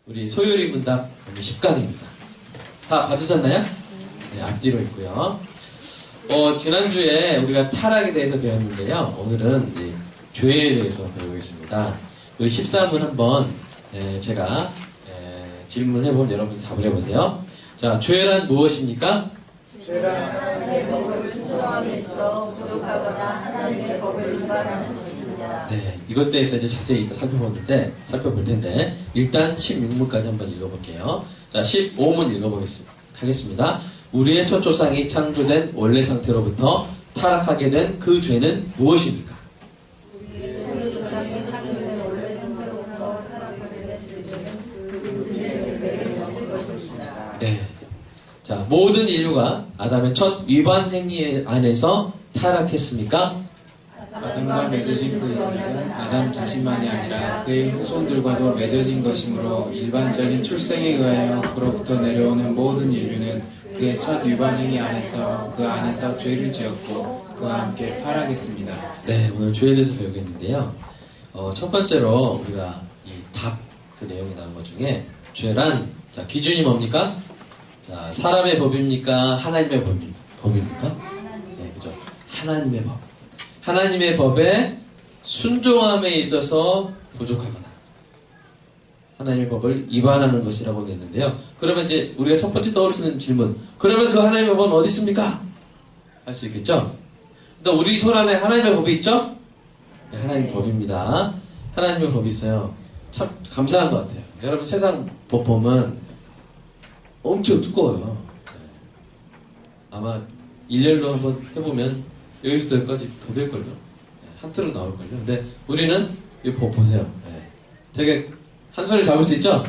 우리 소율이 문답 10강입니다. 다 받으셨나요? 네, 앞뒤로 있고요. 지난주에 우리가 타락에 대해서 배웠는데요. 오늘은 이제 죄에 대해서 배우겠습니다. 우리 13문 한번 제가 질문해보면 여러분이 답을 해보세요. 자, 죄란 무엇입니까? 죄란 하나님의 법을 순종함에 있어 부족하거나 하나님의 법을 위반하는 것입니다. 네, 이것에 대해서 이제 자세히 살펴볼 텐데 일단 16문까지 한번 읽어볼게요. 자, 15문 하겠습니다. 우리의 첫 조상이 창조된 원래 상태로부터 타락하게 된 그 죄는 무엇입니까? 우리의 조상이 창조된 원래 상태로부터 타락하게 된 죄는 그 죄를 매일 먹을 것입니다. 네. 자, 모든 인류가 아담의 첫 위반 행위 안에서 타락했습니까? 아담과 맺어진 그 연약은 아담 자신만이 아니라 그의 후손들과도 맺어진 것이므로 일반적인 출생에 의하여 그로부터 내려오는 모든 인류는 그의 첫 위반 행위 안에서 그 안에서 죄를 지었고 그와 함께 타락했습니다. 네, 오늘 죄에 대해서 배우겠는데요. 첫 번째로 우리가 이 답 그 내용이 나온 것 중에 죄란 자, 기준이 뭡니까? 자, 사람의 법입니까? 하나님의 법입니까? 네, 그죠. 하나님의 법. 하나님의 법에 순종함에 있어서 부족하거나 하나님의 법을 위반하는 것이라고 했는데요. 그러면 이제 우리가 첫 번째 떠오르는 질문, 그러면 그 하나님의 법은 어디 있습니까? 할 수 있겠죠? 또 우리 손 안에 하나님의 법이 있죠? 네, 하나님의 법입니다. 하나님의 법이 있어요. 참 감사한 것 같아요. 여러분 세상 법 보면 엄청 두꺼워요. 네. 아마 일렬로 한번 해보면 여기서 여기까지 더 될걸요. 네, 한 틀은 나올걸요. 근데 우리는 이 법 보세요. 네. 되게 한 손에 잡을 수 있죠?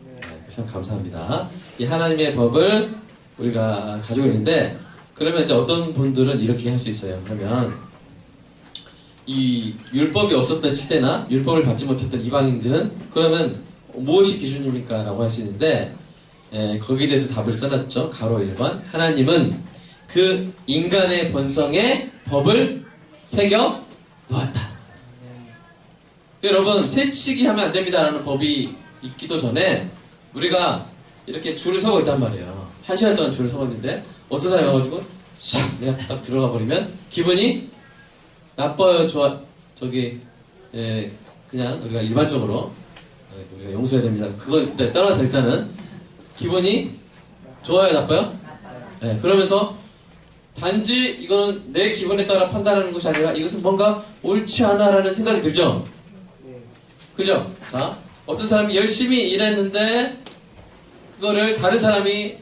네, 참 감사합니다. 이 하나님의 법을 우리가 가지고 있는데 그러면 이제 어떤 분들은 이렇게 할 수 있어요. 그러면 이 율법이 없었던 시대나 율법을 받지 못했던 이방인들은 그러면 무엇이 기준입니까? 라고 하시는데 거기에 대해서 답을 써놨죠. 가로 1번. 하나님은 그 인간의 본성에 법을 새겨 놓았다. 여러분, 새치기 하면 안 됩니다라는 법이 있기도 전에 우리가 이렇게 줄을 서고 있단 말이에요. 1시간 동안 줄을 서고 있는데 어떤 사람이 와가지고 샥 내가 딱 들어가 버리면 기분이 나빠요. 그냥 우리가 일반적으로 우리가 용서해야 됩니다. 그거 떠나서 일단은 기분이 좋아요, 나빠요? 네, 그러면서 단지 이거는 내 기분에 따라 판단하는 것이 아니라 이것은 뭔가 옳지 않아라는 생각이 들죠? 그죠? 자, 어떤 사람이 열심히 일했는데 그거를 다른 사람이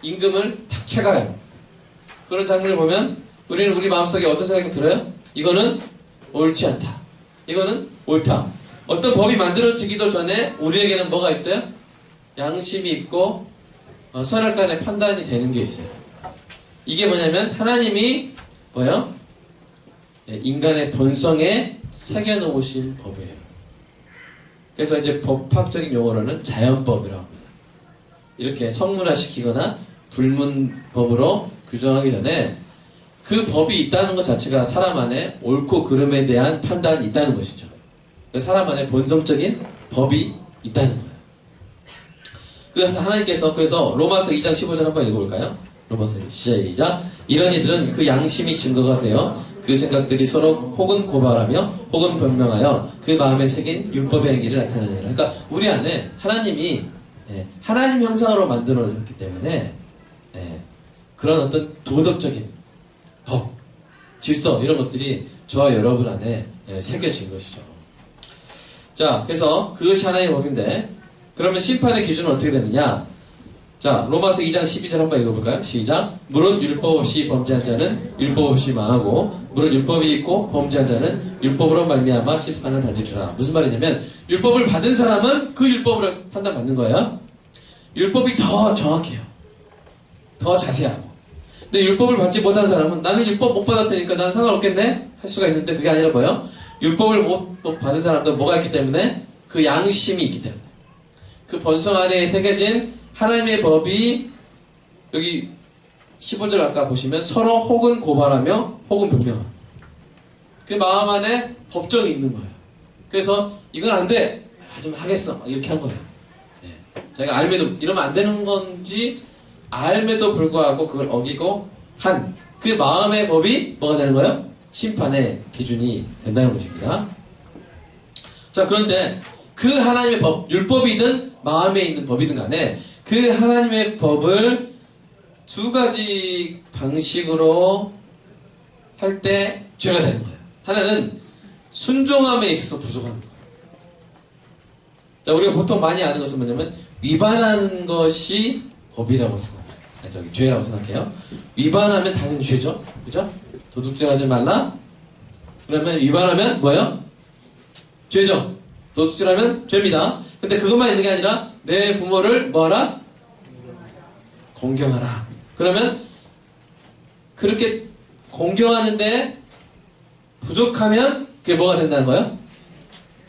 임금을 탁 채가요. 그런 장면을 보면 우리는 우리 마음속에 어떤 생각이 들어요? 이거는 옳지 않다. 이거는 옳다. 어떤 법이 만들어지기도 전에 우리에게는 뭐가 있어요? 양심이 있고 선악간의 판단이 되는 게 있어요. 이게 뭐냐면 하나님이 뭐요? 인간의 본성에 새겨놓으신 법이에요. 그래서 이제 법학적인 용어로는 자연법이라고 합니다. 이렇게 성문화시키거나 불문법으로 규정하기 전에 그 법이 있다는 것 자체가 사람 안에 옳고 그름에 대한 판단이 있다는 것이죠. 사람 안에 본성적인 법이 있다는 거예요. 그래서 하나님께서 로마서 2장 15절 한번 읽어볼까요? 로마서 시작. 이런 이들은 그 양심이 증거가 되어 그 생각들이 서로 혹은 고발하며 혹은 변명하여 그 마음에 새긴 율법의 행위를 나타내느니라. 그러니까 우리 안에 하나님이 하나님 형상으로 만들어졌기 때문에 그런 어떤 도덕적인 법, 질서 이런 것들이 저와 여러분 안에 새겨진 것이죠. 자, 그래서 그것이 하나의 법인데 그러면 심판의 기준은 어떻게 되느냐? 자, 로마서 2장 12절 한번 읽어볼까요? 시작. 물론 율법 없이 범죄한 자는 율법 없이 망하고 물론 율법이 있고 범죄한 자는 율법으로 말미암아 심판을 받으리라. 무슨 말이냐면 율법을 받은 사람은 그 율법으로 판단받는 거예요. 율법이 더 정확해요. 더 자세하고. 근데 율법을 받지 못한 사람은 나는 율법 못 받았으니까 나는 상관없겠네? 할 수가 있는데 그게 아니라 뭐예요? 율법을 못 받은 사람도 뭐가 있기 때문에? 그 양심이 있기 때문에. 그 본성 안에 새겨진 하나님의 법이 여기 15절 아까 보시면 서로 혹은 고발하며 혹은 변명하며 그 마음 안에 법정이 있는 거예요. 그래서 이건 안 돼! 하지만 하겠어! 이렇게 한 거예요. 네. 자기가 알매도 이러면 안 되는 건지 알매도 불구하고 그걸 어기고 한 그 마음의 법이 뭐가 되는 거예요? 심판의 기준이 된다는 것입니다. 자, 그런데 그 하나님의 법, 율법이든 마음에 있는 법이든 간에 그 하나님의 법을 두 가지 방식으로 할 때 죄가 되는 거예요. 하나는 순종함에 있어서 부족한 거예요. 자, 우리가 보통 많이 아는 것은 뭐냐면 위반하는 것이 법이라고 생각해요. 아니, 죄라고 생각해요. 위반하면 당연히 죄죠. 그죠? 도둑질하지 말라. 그러면 위반하면 뭐예요? 죄죠. 도둑질하면 죄입니다. 근데 그것만 있는 게 아니라 내 부모를 뭐하라? 공경하라. 그러면 그렇게 공경하는데 부족하면 그게 뭐가 된다는 거예요?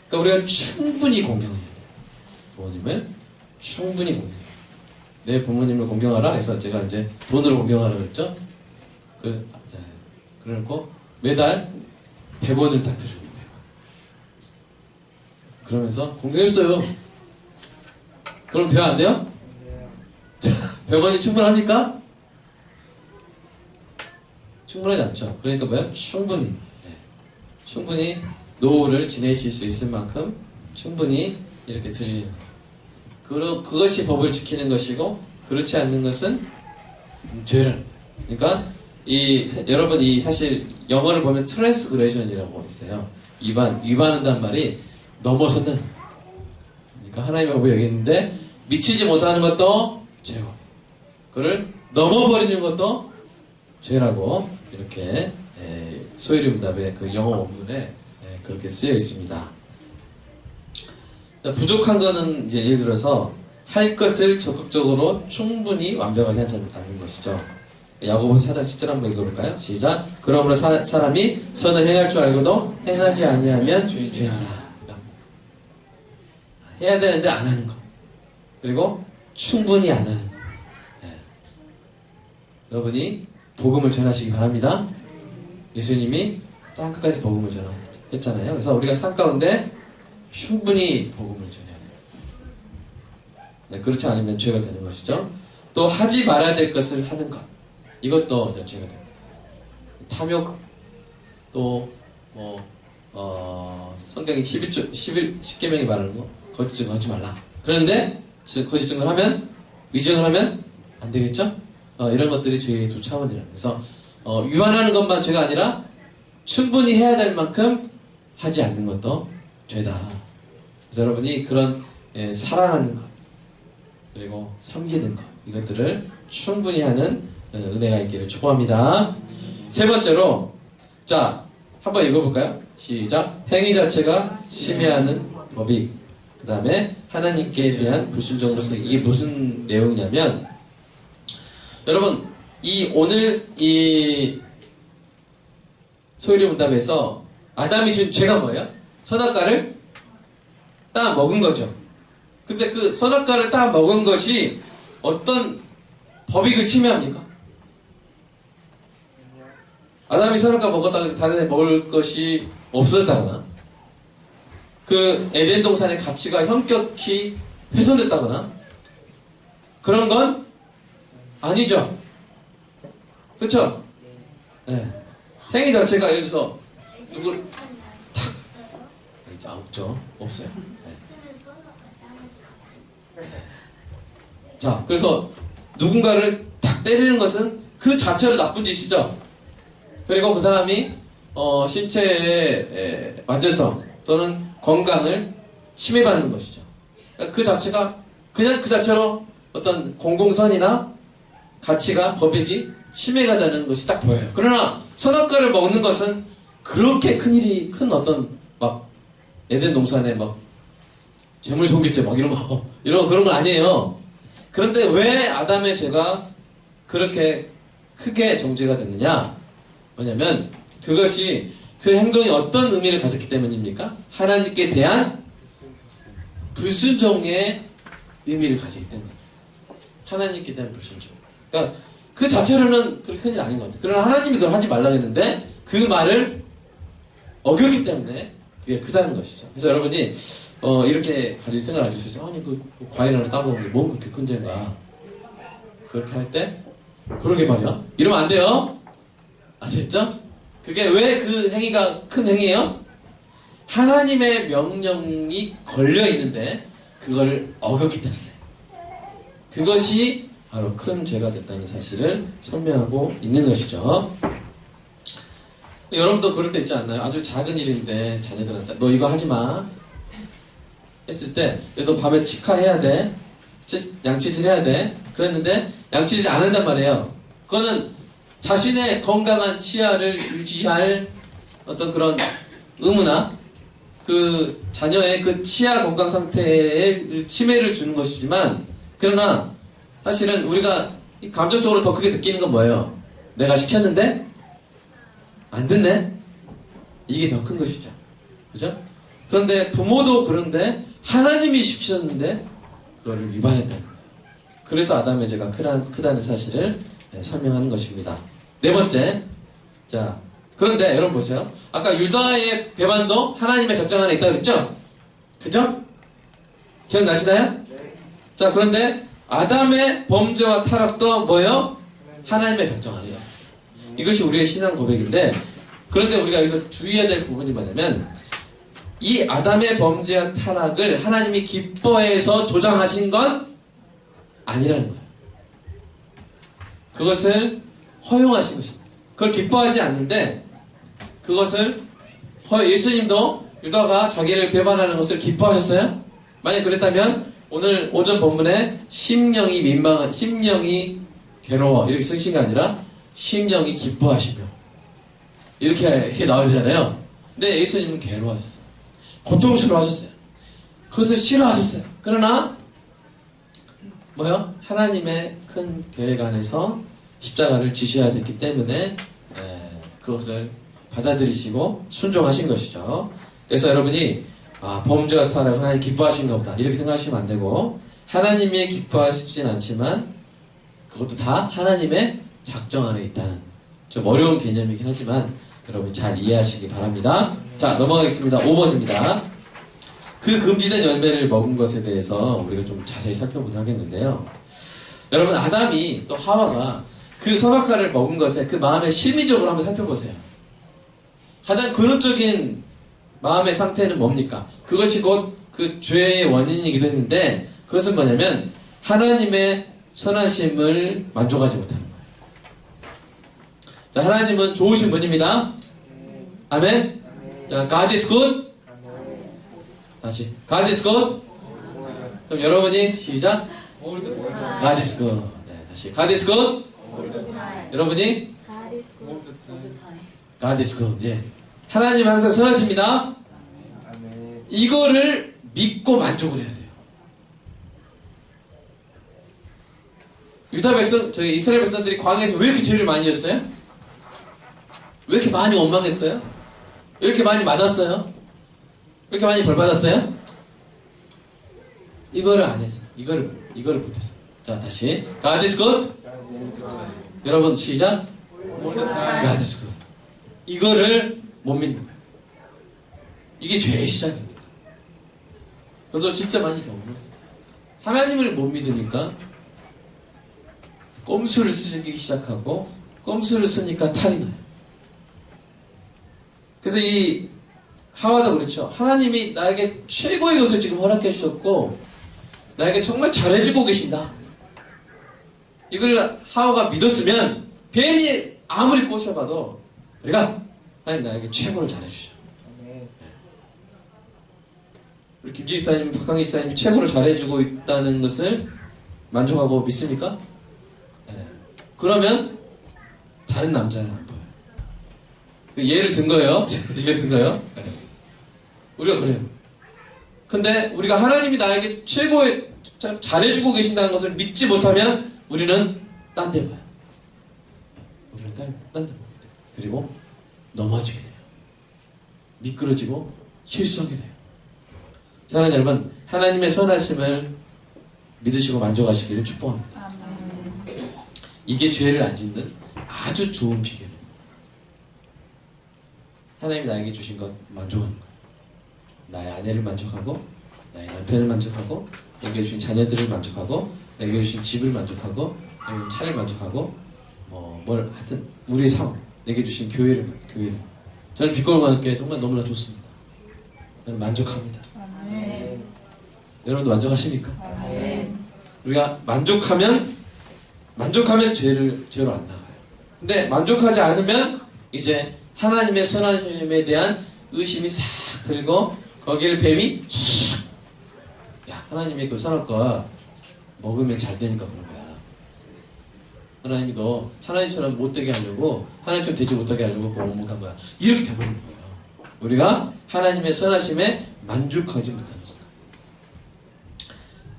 그러니까 우리가 충분히 공경해야 돼요. 부모님을 충분히 공경해요. 내 부모님을 공경하라 해서 제가 이제 돈으로 공경하라 그랬죠? 그래놓고 매달 100원을 딱 드려요. 100원. 그러면서 공경했어요. 그럼 돼요? 안 돼요? 100원이 충분합니까? 충분하지 않죠. 그러니까 뭐야? 충분히. 충분히 노후를 지내실 수 있을 만큼 충분히 이렇게 드리는 거예요. 그것이 법을 지키는 것이고 그렇지 않는 것은 죄라는 거예요. 그러니까 여러분 사실 영어를 보면 트랜스그레션이라고 있어요. 위반한다는 말이 넘어서는. 그러니까 하나님의 법을 여기는데 미치지 못하는 것도 죄고 그를 넘어버리는 것도 죄라고 이렇게 소요리문답의 그 영어 원문에 그렇게 쓰여 있습니다. 부족한 거는 이제 예를 들어서 할 것을 적극적으로 충분히 완벽하게 하지 않는 것이죠. 야고보서 4장 10절 한번 읽어볼까요? 시작. 그러므로 사람이 선을 행할 줄 알고도 행하지 아니하면 죄니라. 해야 되는데 안 하는 거. 그리고 충분히 안 하는 거. 여러분이 복음을 전하시기 바랍니다. 예수님이 땅 끝까지 복음을 전했잖아요. 그래서 우리가 삶 가운데 충분히 복음을 전해야 돼요. 네, 그렇지 않으면 죄가 되는 것이죠. 또 하지 말아야 될 것을 하는 것. 이것도 죄가 됩니다. 탐욕, 또 성경이 10계명이 말하는 거 거짓 증거하지 말라. 그런데 거짓 증거를 하면 위증을 하면 안 되겠죠? 이런 것들이 죄의 두 차원이라는. 그래서 위반하는 것만 죄가 아니라 충분히 해야 될 만큼 하지 않는 것도 죄다. 그래서 여러분이 그런 사랑하는 것 그리고 섬기는 것 이것들을 충분히 하는 은혜가 있기를 축복합니다. 세 번째로 자 한번 읽어볼까요? 시작. 행위 자체가 심해하는 법이 그 다음에 하나님께 대한 불순종으로서 이게 무슨 내용이냐면 여러분 오늘 이 소유리문답에서 아담이 지은 죄가 뭐예요? 선악과를 따 먹은 거죠. 근데 그 선악과를 따 먹은 것이 어떤 법익을 침해합니까? 아담이 선악과 먹었다고 해서 다른 애 먹을 것이 없어졌다거나 그 에덴 동산의 가치가 현격히 훼손됐다거나 그런 건 아니죠. 그렇죠? 네. 행위 자체가 예를 들어서 누구를 탁 없죠. 없어요. 네. 자, 그래서 누군가를 탁 때리는 것은 그 자체로 나쁜 짓이죠. 그리고 그 사람이 신체의 완전성 또는 건강을 침해받는 것이죠. 그 자체가 그냥 그 자체로 어떤 공공선이나 가치가 법익이 침해가 되는 것이 딱 보여요. 그러나 선악과를 먹는 것은 그렇게 큰 어떤 막 에덴 동산에 막 재물손괴죄 막 이런 그런 건 아니에요. 그런데 왜 아담의 죄가 그렇게 크게 정죄가 됐느냐? 뭐냐면 그것이 그 행동이 어떤 의미를 가졌기 때문입니까? 하나님께 대한 불순종의 의미를 가지기 때문입니다. 하나님께 대한 불순종. 그러니까 그 자체로는 그렇게 큰 일 아닌 것 같아요. 그러나 하나님이 그걸 하지 말라고 했는데 그 말을 어겼기 때문에 그게 크다는 것이죠. 그래서 여러분이 이렇게 가질 생각을 가질 수 있어요. 아니 그 과일 하나 따먹는 게 뭔 그렇게 큰 죄인가? 그렇게 할 때 그러게 말이야. 이러면 안 돼요. 아시겠죠? 그게 왜 그 행위가 큰 행위예요? 하나님의 명령이 걸려 있는데 그걸 어겼기 때문에 그것이 바로 큰 죄가 됐다는 사실을 설명하고 있는 것이죠. 여러분도 그럴 때 있지 않나요? 아주 작은 일인데 자녀들한테 너 이거 하지 마 했을 때 너 밤에 치과해야 돼, 양치질 해야 돼 그랬는데 양치질 안 한단 말이에요. 그거는 자신의 건강한 치아를 유지할 어떤 그런 의무나 그 자녀의 그 치아 건강 상태에 침해를 주는 것이지만, 그러나 사실은 우리가 감정적으로 더 크게 느끼는 건 뭐예요? 내가 시켰는데 안 듣네? 이게 더 큰 것이죠. 그죠? 그런데 부모도 그런데 하나님이 시키셨는데 그거를 위반했다는 거예요. 그래서 아담의 죄가 크다는 사실을 설명하는 것입니다. 네 번째. 자, 그런데 여러분 보세요. 아까 유다의 배반도 하나님의 적정 안에 있다고 그랬죠? 그죠? 기억나시나요? 네. 자, 그런데 아담의 범죄와 타락도 뭐예요? 하나님의 적정 안에 있습니다. 이것이 우리의 신앙 고백인데, 그런데 우리가 여기서 주의해야 될 부분이 뭐냐면, 이 아담의 범죄와 타락을 하나님이 기뻐해서 조장하신 건 아니라는 거예요. 그것을 허용하신 것입니다. 그걸 기뻐하지 않는데, 그것을 예수님도 유다가 자기를 배반하는 것을 기뻐하셨어요? 만약 그랬다면 오늘 오전 본문에 심령이 민망한, 심령이 괴로워 이렇게 쓰신 게 아니라 심령이 기뻐하시며 이렇게 나와야 되잖아요. 근데 예수님은 괴로워하셨어요. 고통스러워하셨어요. 그것을 싫어하셨어요. 그러나 뭐요? 하나님의 큰 계획 안에서 십자가를 지셔야 됐기 때문에 그것을 받아들이시고 순종하신 것이죠. 그래서 여러분이 범죄와 타락을 하나님 기뻐하신가 보다 이렇게 생각하시면 안 되고, 하나님이 기뻐하시진 않지만 그것도 다 하나님의 작정 안에 있다는 좀 어려운 개념이긴 하지만 여러분 잘 이해하시기 바랍니다. 자, 넘어가겠습니다. 5번입니다. 그 금지된 열매를 먹은 것에 대해서 우리가 좀 자세히 살펴보도록 하겠는데요. 여러분, 아담이 또 하와가 그 선악과를 먹은 것에 그 마음의 심리적으로 한번 살펴보세요. 가장 근원적인 마음의 상태는 뭡니까? 그것이 곧 그 죄의 원인이기도 했는데, 그것은 뭐냐면 하나님의 선하심을 만족하지 못하는 거예요. 자, 하나님은 좋으신 분입니다. 아멘. 자, God is good. 다시 God is good. 그럼 여러분이 시작. God is good. 네, 다시 God is good. 여러분이 God is good. 예. 하나님 항상 선하십니다. 이거를 믿고 만족을 해야 돼요. 유다 백성, 저희 이스라엘 백성들이 광야에서 왜 이렇게 죄를 많이 지었어요? 왜 이렇게 많이 원망했어요? 왜 이렇게 많이 맞았어요? 왜 이렇게 많이 벌 받았어요? 이거를 안 했어요. 이거를 못했어요. 자, 다시 God is good. 여러분 시작. God is good. 이거를 못 믿는 거예요. 이게 죄의 시작입니다. 저도 진짜 많이 경험했어요. 하나님을 못 믿으니까 꼼수를 쓰기 시작하고, 꼼수를 쓰니까 탈이 나요. 그래서 이 하와도 그렇죠. 하나님이 나에게 최고의 것을 지금 허락해 주셨고 나에게 정말 잘해주고 계신다. 이걸 하와가 믿었으면 뱀이 아무리 꼬셔봐도 우리가 하나님 나에게 최고를 잘해주셔. 우리 김지희 사님, 박강희 사님이 최고를 잘해주고 있다는 것을 만족하고 믿습니까? 네. 그러면 다른 남자는 안 보여요. 예를 든 거예요. 예를 든 거예요. 네. 우리가 그래요. 근데 우리가 하나님이 나에게 최고의 잘해주고 계신다는 것을 믿지 못하면 우리는 딴 데 봐요. 우리는 딴 데 보게 돼요. 그리고 넘어지게 돼요. 미끄러지고 실수하게 돼요. 사랑하는 여러분, 하나님의 선하심을 믿으시고 만족하시기를 축복합니다. 이게 죄를 안 짓는 아주 좋은 비결입니다. 하나님이 나에게 주신 것 만족하는 거예요. 나의 아내를 만족하고 나의 남편을 만족하고 내게 주신 자녀들을 만족하고 내게 주신 집을 만족하고 내게 주신 차를 만족하고 뭘 하여튼 우리의 삶 내게 주신 교회를 저는 빛골만교회 정말 너무나 좋습니다. 저는 만족합니다. 여러분도 만족하십니까? 우리가 만족하면 죄로 안 나가요. 근데 만족하지 않으면 이제 하나님의 선하심에 대한 의심이 싹 들고 거기를 뱀이 야 하나님의 그 선할 거 먹으면 잘 되니까 그런 거야. 하나님이 너 하나님처럼 못되게 하려고 하나님처럼 되지 못하게 하려고 공목한 거야. 이렇게 돼버리는 거예요. 우리가 하나님의 선하심에 만족하지 못하는 거예요.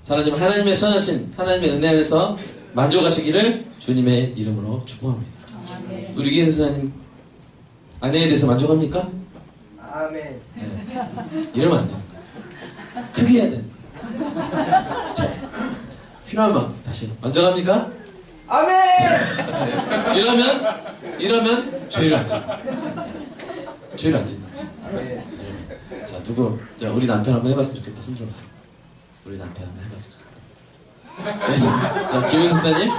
하나님 하나님의 선하심 하나님의 은혜 안에서 만족하시기를 주님의 이름으로 축복합니다. 우리 기회수사님 아내에 대해서 만족합니까? 아멘. 네. 이러면 안 돼요. 크게 해야 돼. 자, 필요한 만큼 다시 만족합니까? 아멘. 이러면 죄를 안 짓는다. 죄를 안 짓는다. 아멘. 자 누구? 자 우리 남편 한번 해봤으면 좋겠다. 손 들어보세요. 우리 남편 한번 해봤으면 좋겠다. 그래서 자 김효수사님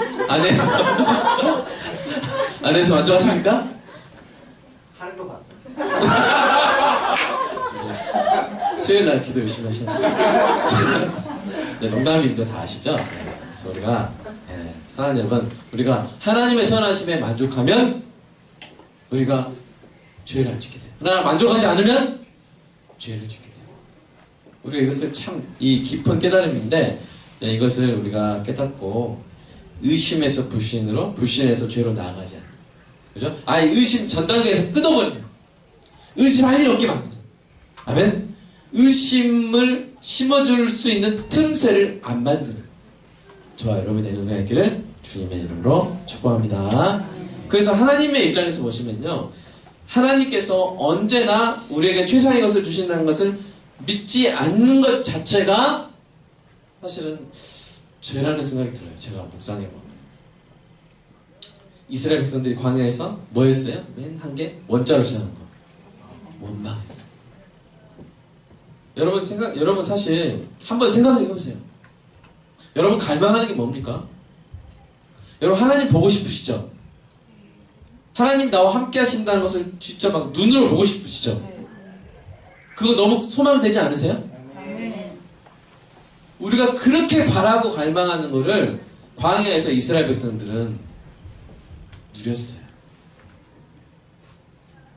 아내에서 만족하십니까? 하는 거 봤어. 수요일 날 기도 열심히 하셔야 돼요. 네, 농담인 거 다 아시죠? 네, 그래서 우리가 하나님 여러분 우리가 하나님의 선하심에 만족하면 우리가 죄를 안 짓게 돼요. 그러나 만족하지 않으면 죄를 짓게 돼요. 우리가 이것을 참 이 깊은 깨달음인데 이것을 우리가 깨닫고 의심에서 불신으로 불신에서 죄로 나아가지 않는 그죠? 의심 전 단계에서 끊어버리는 의심할 일 없게 만드는 아멘. 의심을 심어줄 수 있는 틈새를 안 만드는 저와 여러분의 은혜가 있기를 주님의 이름으로 축복합니다. 그래서 하나님의 입장에서 보시면요 하나님께서 언제나 우리에게 최상의 것을 주신다는 것을 믿지 않는 것 자체가 사실은 죄라는 생각이 들어요. 제가 묵상해보면 이스라엘 백성들이 광야에서 뭐 했어요? 맨 한 개 원자로 시작하는 거 원망했어요. 여러분 사실 한번 생각해보세요. 여러분 갈망하는 게 뭡니까? 여러분 하나님 보고 싶으시죠? 하나님 나와 함께 하신다는 것을 진짜 막 눈으로 보고 싶으시죠? 그거 너무 소망되지 않으세요? 우리가 그렇게 바라고 갈망하는 거를 광야에서 이스라엘 백성들은 누렸어요.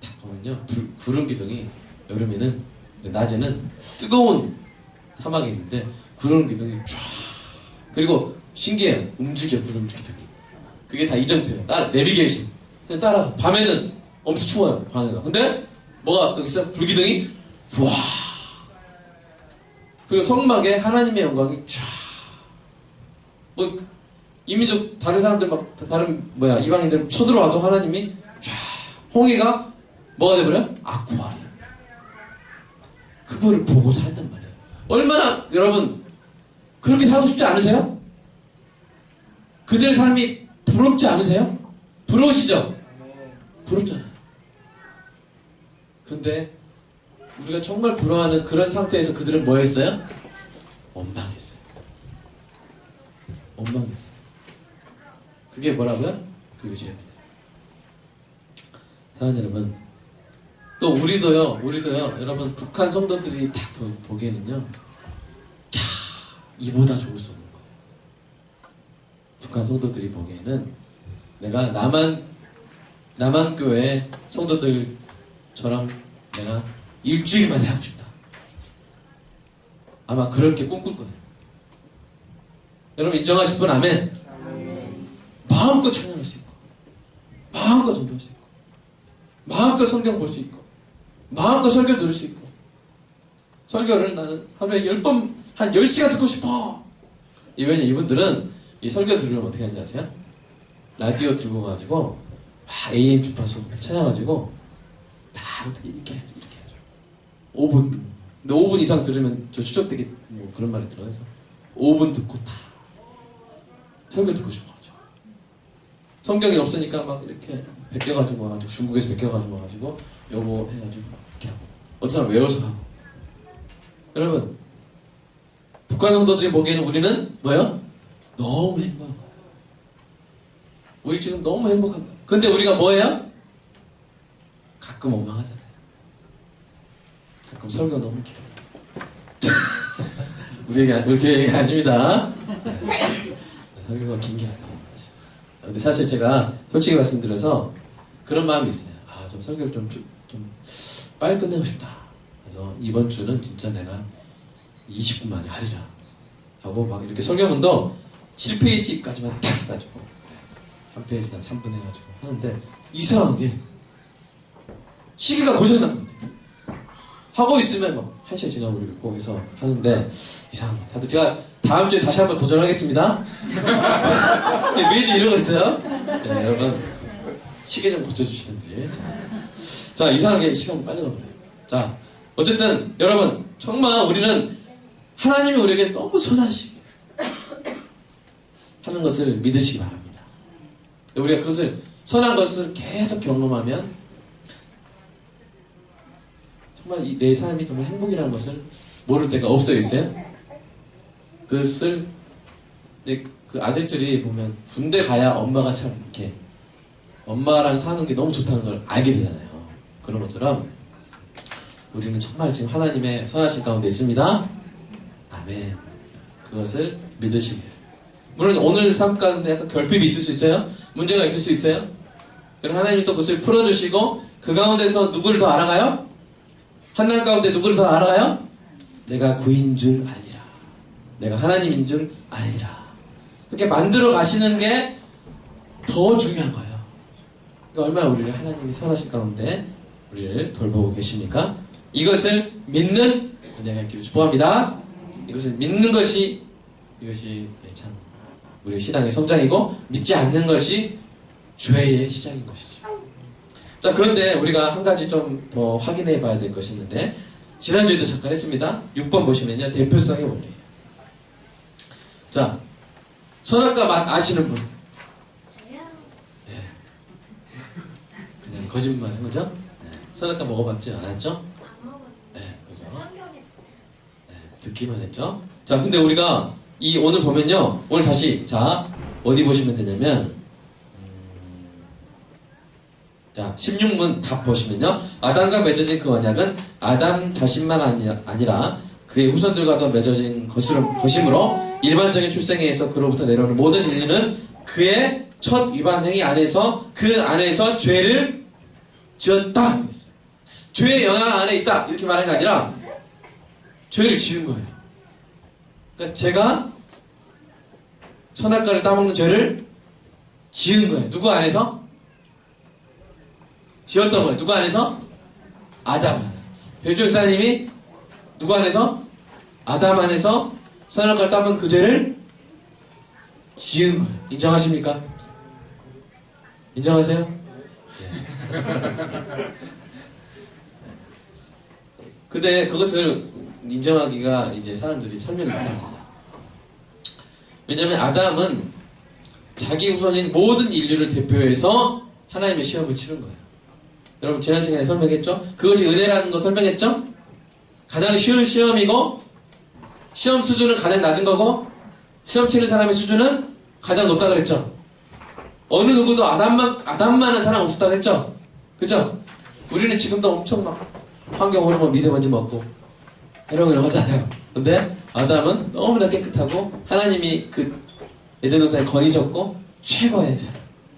딱 보면요 구름 기둥이 여름에는 낮에는 뜨거운 사막이 있는데 구름 기둥이 쫙 그리고 신기해요. 움직여 구름 기둥이. 그게 다 이정표예요. 내비게이션. 그냥 따라. 밤에는 엄청 추워요 광야가. 근데 뭐가 또 있어? 불기둥이 와. 그리고 성막에 하나님의 영광이 쫙. 뭐 이민족 다른 사람들 막 다른 이방인들 쳐들어와도 하나님이 쫙. 홍해가 뭐가 돼버려? 아쿠아리움. 그거를 보고 살단 말이에요. 얼마나 여러분 그렇게 살고 싶지 않으세요? 그들의 삶이 부럽지 않으세요? 부러우시죠? 부럽잖아요. 근데 우리가 정말 부러워하는 그런 상태에서 그들은 뭐 했어요? 원망했어요. 원망했어요. 그게 뭐라고요? 그게 죄입니다. 사랑하는 여러분 또 우리도요 여러분 북한 성도들이 딱 보기에는요 야 이보다 좋을 수 없는 거예요. 북한 성도들이 보기에는 내가 남한교회 성도들처럼 내가 일주일만 하고 싶다. 아마 그렇게 꿈꿀 거예요. 여러분 인정하실 분 아멘? 마음껏 찬양할 수 있고 마음껏 전도할 수 있고 마음껏 성경 볼 수 있고 마음껏 설교 들을 수 있고 설교를 나는 하루에 10번 한 10시간 듣고 싶어. 왜냐면 이분들은 이 설교 들으면 어떻게 하는지 아세요? 라디오 들고 가지고 AM 주파수 찾아가지고 다 어떻게 이렇게 해야죠 5분. 근데 5분 이상 들으면 저 추적되게 뭐 그런 말이 들어서 5분 듣고 다 설교 듣고 싶어가지고 성경이 없으니까 막 이렇게 베껴가지고 와가지고 중국에서 베껴가지고 와가지고 요거 해가지고 이렇게 하고 어떤 사람 외워서 하고 여러분, 북한 성도들이 보기에는 우리는 뭐예요? 너무 행복한 거예요. 우리 지금 너무 행복한 거예요. 근데 우리가 뭐예요? 가끔 원망하잖아요. 가끔 설교가 너무 길어요. 우리 교회 얘기 아닙니다. 설교가 긴 게 아니에요. 근데 사실 제가 솔직히 말씀드려서 그런 마음이 있어요. 아, 좀 설교를 좀 빨리 끝내고 싶다. 그래서 이번 주는 진짜 내가 20분 만에 하리라 하고 막 이렇게 설교문도 7페이지까지만 딱 해가지고 한 페이지 한 3분 해가지고 하는데 이상하게 시계가 고장난 것 같아요. 하고 있으면 막 1시간 지나버리고 해서 하는데 이상합니다. 다들 제가 다음 주에 다시 한번 도전하겠습니다. 매주 이러고 있어요. 네, 여러분 시계 좀 고쳐주시든지. 자, 이상하게 시간 빨리 가버려요. 자, 어쨌든 여러분 정말 우리는 하나님이 우리에게 너무 선하시게 하는 것을 믿으시기 바랍니다. 우리가 그것을 선한 것을 계속 경험하면 정말 내 삶이 정말 행복이라는 것을 모를 때가 없어요. 그것을 그 아들들이 보면 군대 가야 엄마가 참 이렇게 엄마랑 사는 게 너무 좋다는 걸 알게 되잖아요. 그런 것처럼 우리는 정말 지금 하나님의 선하신 가운데 있습니다. 아멘. 그것을 믿으시길. 물론 오늘 삶 가운데 약간 결핍이 있을 수 있어요. 문제가 있을 수 있어요. 그럼 하나님이 또 그것을 풀어주시고 그 가운데서 누구를 더 알아가요? 환난 가운데 누구를 더 알아가요? 내가 구인 줄 알리라. 내가 하나님인 줄 알리라. 이렇게 만들어 가시는 게 더 중요한 거예요. 그러니까 얼마나 우리를 하나님이 선하신 가운데 우리를 돌보고 계십니까? 이것을 믿는 은혜가 있기를 축복합니다. 이것을 믿는 것이 이것이 참 우리의 신앙의 성장이고 믿지 않는 것이 죄의 시작인 것이죠. 자, 그런데 우리가 한 가지 좀 더 확인해 봐야 될 것이 있는데 지난주에도 잠깐 했습니다. 6번 보시면요. 대표성의 원리예요. 자, 선악과 맛 아시는 분? 네. 그냥 거짓말해, 그죠? 네. 선악과 먹어봤지 않았죠? 네, 그죠? 네, 듣기만 했죠? 자, 근데 우리가 이 오늘 보면요. 오늘 다시 자 어디 보시면 되냐면 자 16문 답 보시면요. 아담과 맺어진 그 언약은 아담 자신만 아니라 그의 후손들과도 맺어진 것이므로 일반적인 출생에 의해서 그로부터 내려오는 모든 인류는 그의 첫 위반 행위 안에서 그 안에서 죄를 지었다. 죄의 영향 안에 있다. 이렇게 말하는 게 아니라 죄를 지은 거예요. 그러니까 제가 선악과를 따먹는 죄를 지은 거예요. 누구 안에서? 지었던 거예요. 누구 안에서? 아담 안에서. 배주 목사님이 누구 안에서? 아담 안에서 선악과를 따먹은 그 죄를 지은 거예요. 인정하십니까? 인정하세요? 네. 근데 그것을 인정하기가 이제 사람들이 설명을 많이 합니다. 왜냐하면 아담은 자기 후손인 모든 인류를 대표해서 하나님의 시험을 치른 거예요. 여러분 지난 시간에 설명했죠? 그것이 은혜라는 거 설명했죠? 가장 쉬운 시험이고 시험 수준은 가장 낮은 거고 시험 치는 사람의 수준은 가장 높다 그랬죠? 어느 누구도 아담만한 사람 없었다 그랬죠? 그죠? 우리는 지금도 엄청 막 환경 호르몬 미세먼지 먹고 이런 하잖아요. 근데 아담은 너무나 깨끗하고 하나님이 그 에덴 동산에 건의셨고 최고의 사람,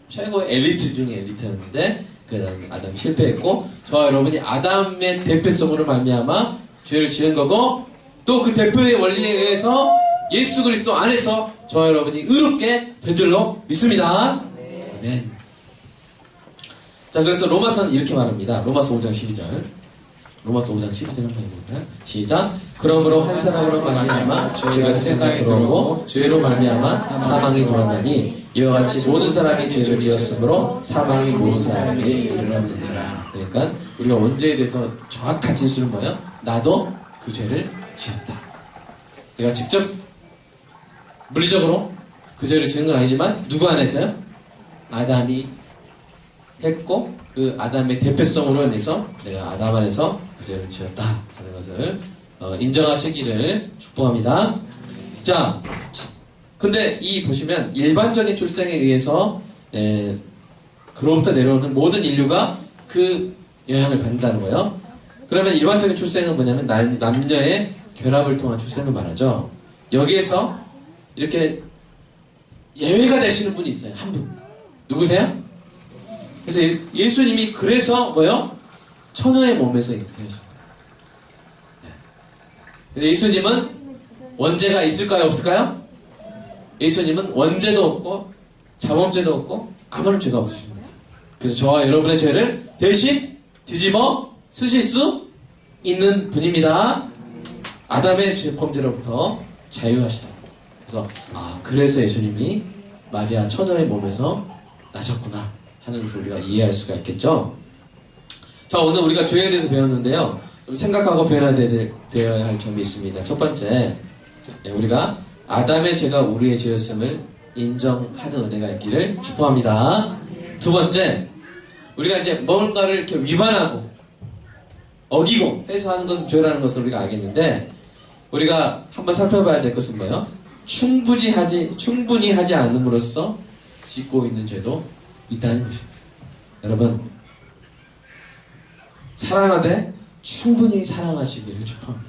최고의 엘리트 중에 엘리트였는데 그 아담이 실패했고 저와 여러분이 아담의 대표성으로 말미암아 죄를 지은 거고 또 그 대표의 원리에 의해서 예수 그리스도 안에서 저와 여러분이 의롭게 된 줄로 믿습니다. 아멘. 자, 그래서 로마서는 이렇게 말합니다. 로마서 5장 12절. 로마서 5장 12절 한번 해볼까요? 시작. 그러므로 한 사람으로 말미암아 죄가 세상에 들어오고 죄로 말미암아 사망이 들어왔나니 이와 같이 모든 사람이 죄를 지었으므로 사망이 모든 사람에게 이르렀느니라. 그러니까 우리가 원죄에 대해서 정확한 진술은 뭐예요? 나도 그 죄를 지었다. 내가 직접 물리적으로 그 죄를 지은 건 아니지만 누구 안에서요? 아담이 했고 그 아담의 대표성으로 인해서 내가 아담 안에서 그 죄를 지었다 하는 것을 인정하시기를 축복합니다. 자, 근데 이 보시면 일반적인 출생에 의해서 그로부터 내려오는 모든 인류가 그 영향을 받는다는 거예요. 그러면 일반적인 출생은 뭐냐면 남녀의 결합을 통한 출생을 말하죠. 여기에서 이렇게 예외가 되시는 분이 있어요. 한 분. 누구세요? 그래서 예수님이 그래서 뭐요? 처녀의 몸에서 잉태하신 거예요. 그래서 예수님은 원죄가 있을까요? 없을까요? 예수님은 원죄도 없고 자범죄도 없고 아무런 죄가 없으십니다. 그래서 저와 여러분의 죄를 대신 뒤집어 쓰실 수 있는 분입니다. 아담의 죄 범죄로부터 자유하시다. 그래서 예수님이 마리아 처녀의 몸에서 나셨구나 하는 것을 우리가 이해할 수가 있겠죠. 자, 오늘 우리가 죄에 대해서 배웠는데요. 좀 생각하고 배워야 할 점이 있습니다. 첫 번째, 우리가 아담의 죄가 우리의 죄였음을 인정하는 은혜가 있기를 축복합니다. 두 번째, 우리가 이제 뭔가를 이렇게 위반하고 어기고 해서 하는 것은 죄라는 것을 우리가 알겠는데, 우리가 한번 살펴봐야 될 것은 뭐예요? 충분히 하지 않음으로써 짓고 있는 죄도 있다는 것입니다. 여러분, 사랑하되 충분히 사랑하시기를 축복합니다.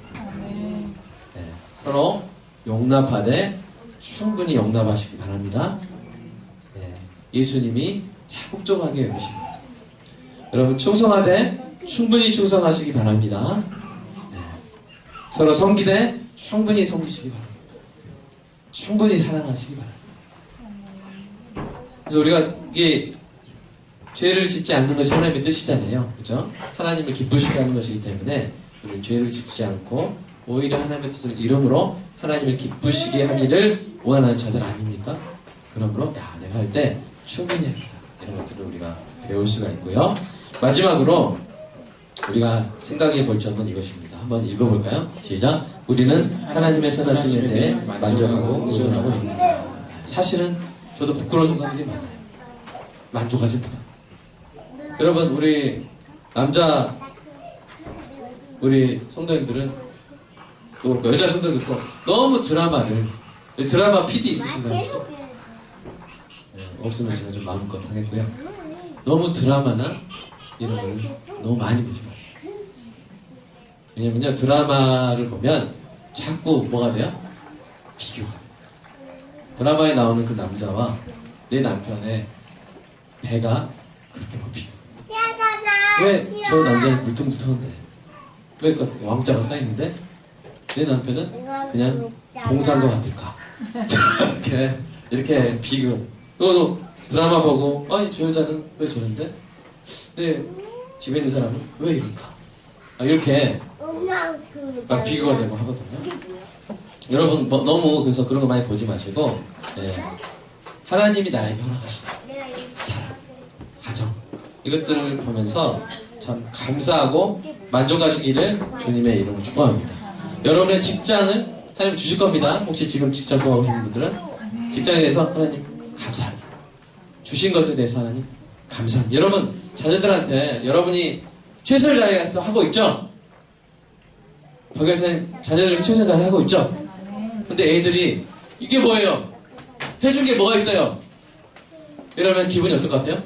네, 서로 용납하되 충분히 용납하시기 바랍니다. 네, 예수님이 적극적하게 여기십니다. 여러분, 충성하되 충분히 충성하시기 바랍니다. 네, 서로 섬기되 충분히 섬기시기 바랍니다. 충분히 사랑하시기 바랍니다. 그래서 우리가 이게 죄를 짓지 않는 것이 하나님의 뜻이잖아요. 그죠? 하나님을 기쁘시게 하는 것이기 때문에 우리는 죄를 짓지 않고 오히려 하나님의 뜻을 이름으로 하나님을 기쁘시게 하기를 원하는 자들 아닙니까? 그러므로 내가 할 때 충분히 하겠다. 이런 것들을 우리가 배울 수가 있고요. 마지막으로 우리가 생각해 볼 점은 이것입니다. 한번 읽어볼까요? 시작. 우리는 하나님의 선하심에 대해 만족하고 의존하고 있습니다. 사실은 저도 부끄러운 순간들이 많아요. 만족하지 못합니다. 여러분, 우리 성도님들은 또 여자 성도님도 너무 드라마 PD 있으신가요? 네, 없으면 제가 좀 마음껏 하겠고요. 너무 드라마나 이런 걸 너무 많이 보지 마세요. 왜냐면요, 드라마를 보면 자꾸 뭐가 돼요? 비교가 돼요. 드라마에 나오는 그 남자와 내 남편의 배가 그렇게 뭐 비교. 왜 저 남자는 물퉁물퉁한데? 왜 그 왕자가 쌓이는데? 내 남편은 그냥 동산과 같을까? 이렇게 비교. 또 드라마 보고, 아니, 저 여자는 왜 저런데? 내 집에 있는 사람은 왜 이럴까? 이렇게 막 비교가 되고 하거든요. 여러분, 너무 그래서 그런 거 많이 보지 마시고, 하나님이 나에게 허락하신 사랑, 가정, 이것들을 보면서 참 감사하고 만족하시기를 주님의 이름으로 축복합니다. 여러분의 직장을 하나님 주실 겁니다. 혹시 지금 직장 구하고 계신 분들은 직장에 대해서 하나님 감사합니다. 주신 것에 대해서 하나님 감사합니다. 여러분, 자녀들한테 여러분이 최선을 다해서 하고 있죠? 박 교수님, 자녀들이 최선을 다해 하고 있죠? 근데 애들이 이게 뭐예요? 해준 게 뭐가 있어요? 이러면 기분이 어떨 것 같아요?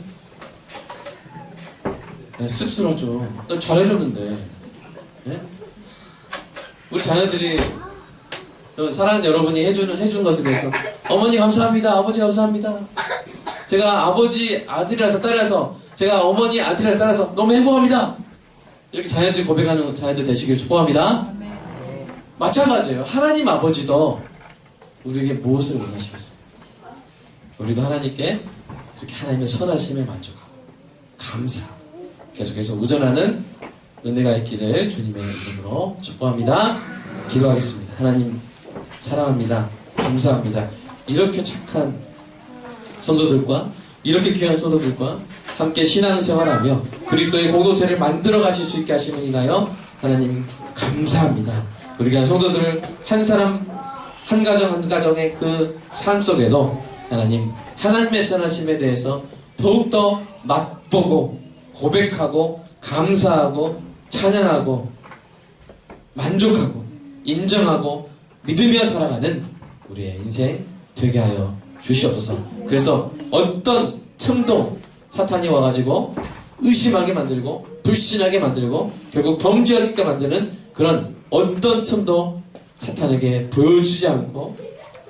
네, 씁쓸하죠. 난 잘해줬는데. 네? 우리 자녀들이 사랑하는 여러분이 해준 것에 대해서 어머니 감사합니다. 아버지 감사합니다. 제가 아버지 아들이라서 딸이라서 제가 어머니 아들이라서 딸이라서 너무 행복합니다. 이렇게 자녀들이 고백하는 자녀들 되시길 축복합니다. 마찬가지예요. 하나님 아버지도 우리에게 무엇을 원하시겠습니까? 우리도 하나님께 이렇게 하나님의 선하심에 만족하고 감사하고 계속해서 우전하는 은혜가 있기를 주님의 이름으로 축복합니다. 기도하겠습니다. 하나님 사랑합니다. 감사합니다. 이렇게 착한 성도들과 이렇게 귀한 성도들과 함께 신앙생활하며 그리스도의 공동체를 만들어 가실 수 있게 하심을 인하여 하나님 감사합니다. 우리 귀한 성도들을 한 사람 한 가정 한 가정의 그 삶 속에도 하나님 하나님의 선하심에 대해서 더욱더 맛보고 고백하고 감사하고 찬양하고 만족하고 인정하고 믿으며 살아가는 우리의 인생 되게 하여 주시옵소서. 그래서 어떤 틈도 사탄이 와가지고 의심하게 만들고 불신하게 만들고 결국 범죄하게 만드는 그런 어떤 틈도 사탄에게 보여주지 않고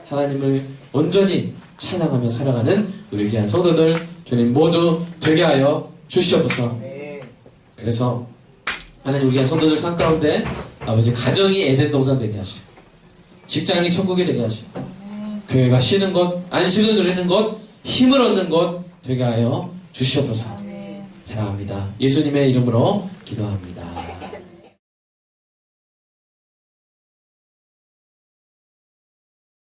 하나님을 온전히 찬양하며 살아가는 우리 귀한 성도들 주님 모두 되게 하여 주시옵소서. 아멘. 그래서 하나님 우리 귀한 성도들 삶 가운데 아버지 가정이 에덴 동산 되게 하시고 직장이 천국이 되게 하시고 교회가 쉬는 곳, 안식을 누리는 곳, 힘을 얻는 곳 되게 하여 주시옵소서. 사랑합니다. 예수님의 이름으로 기도합니다.